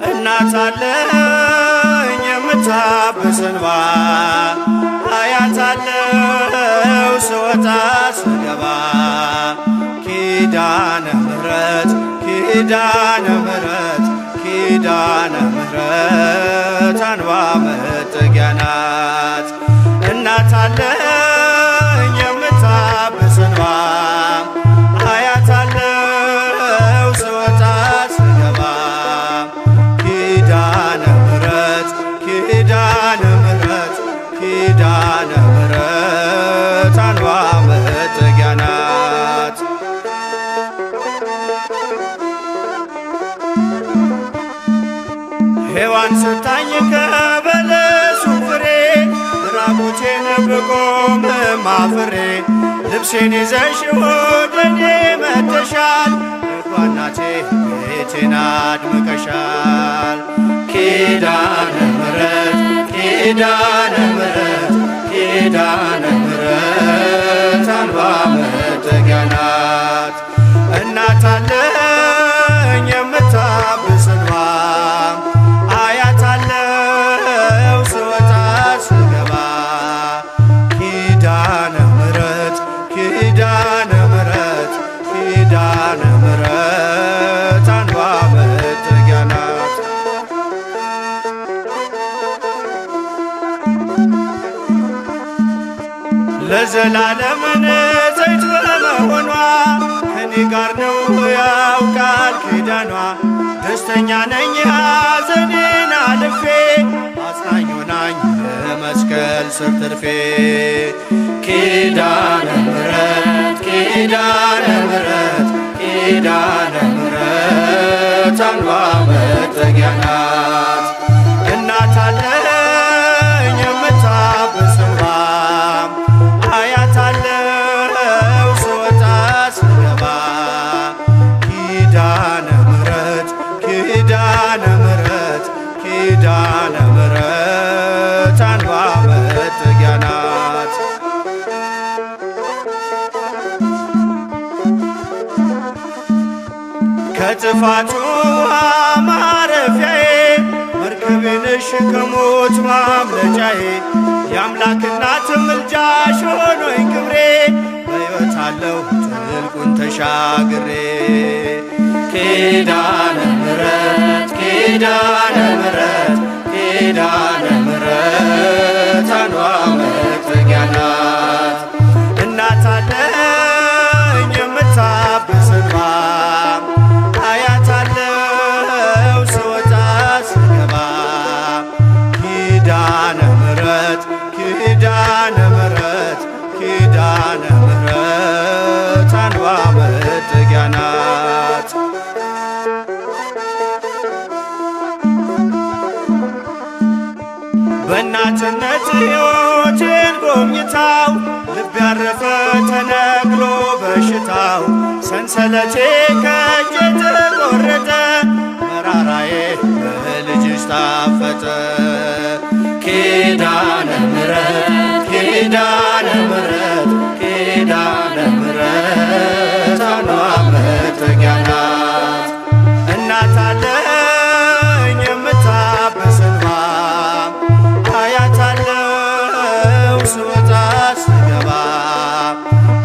እናት አለኝ የምታብስ እንባ አያታለው ስወጣ ስገባ ኪዳነ ምሕረት ኪዳነ ምሕረት ኪዳነ ምሕረት አንባ መጠጊያ ናት። እናት አለኝ የምታብስ እንባ አያታለው ስወጣ ስገባ ኪዳነ ምሕረት ኪዳነ ምሕረት ኪዳነ ምሕረት አንባ መጠጊያ ናት። ሔዋን ስታኝ ከበለሱ ፍሬ ራቁቴን ብቆምም አፍሬ ልብሴን ይዘሽ ወደኔ መጥተሻል እኮ እናቴ ቤቴን አድምቀሻል። ኪዳነ ምሕረት ኪዳነ ምሕረት ኪዳነ ምሕረት አንባ መጠጊያ ናት። እናት አለኝ የምታብስ እንባ አያታለው ስወጣ ስገባ ኪዳነ ምሕረት ኪዳነ ምሕረት ኪዳነ ምሕረት አንባ መጠጊያ ናት። ለዘላለም ንጽሕት በመሆኗ ከኔ ጋር ነው ያውቃል ኪዳኗ። ደስተኛ ነኝ ሐዘኔን አልፌ አጽናኝ ሆናኝ ለመስቀል ስር ትርፌ ኪዳነ ምሕረት ኪዳነ ምሕረት ኪዳነ ምሕረት አንባ መጠጊያ ናት። እናት አለኝ የምታብስ እንባ አያታለው ስወጣ ስገባ ኪዳነ ምሕረት ኪዳነ ምሕረት ኪዳነ ምሕረት አንባ መጠጊያ ናት። ከጥፋቱ ማረፊያዬ መርከቤ ነሽ ከሞት ማምለጫዬ የአምላክ እናት ምልጃሽ ሆኖኝ ክብሬ በሕይወት አለሁ ጥልቁን ተሻግሬ ኪዳነ ምሕረት ኪዳነ ምሕረት ኪዳነ ምሕረት አንባ መጠጊያ ናት። እናት አለኝ የምታብስ እንባ አያታለው ስወጣ ስገባ ኪዳነ ምሕረት ኪዳነ ምሕረት ኪዳነ ምሕረት አንባ መጠጊያ ናት። በእናትነት ሕይወቴን ጎብኝታው ልብ ያረፈ ተነቅሎ በሽታው ሰንሰለቴ ከእጄ ተቆረጠ መራራዬ በልጅሽ ታፈጠ ኪዳነ ምሕረት ኪዳነ ምሕረት ኪዳነ ምሕረት አንባ መጠጊያ ናት። እናት አለኝ የምታብስ እንባ አያታለው ስወጣ ስገባ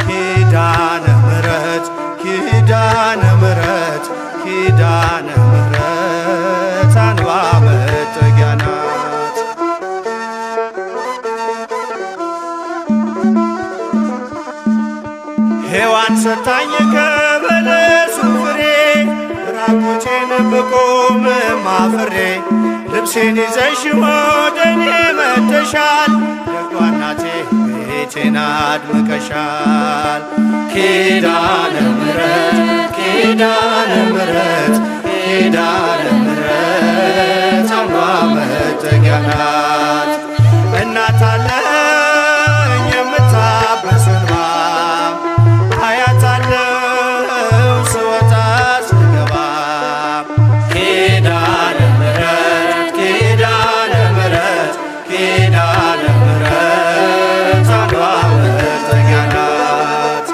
ኪዳነ ምሕረት ኪዳነ ምሕረት ኪዳነ ምሕረት አንባ መጠጊያ ናት። ሔዋን ሰታኝ ከበለሱ ፍሬ ራቁቴን ብቆምም አፍሬ ልብሴን ይዘሽ ወደኔ መጥተሻል ደጓ እናቴ ቤቴን አድምቀሻል ኪዳነ ምሕረት ኪዳነ ምሕረት ኪዳነ ምሕረት አንባ መጠጊያ ናት። እናት አለኝ የምታብስ እንባ አያታለው ስወጣ ስገባ ኪዳነ ምሕረት ኪዳነ ምሕረት ኪዳነ ምሕረት አንዷ መጠጊያ ናት።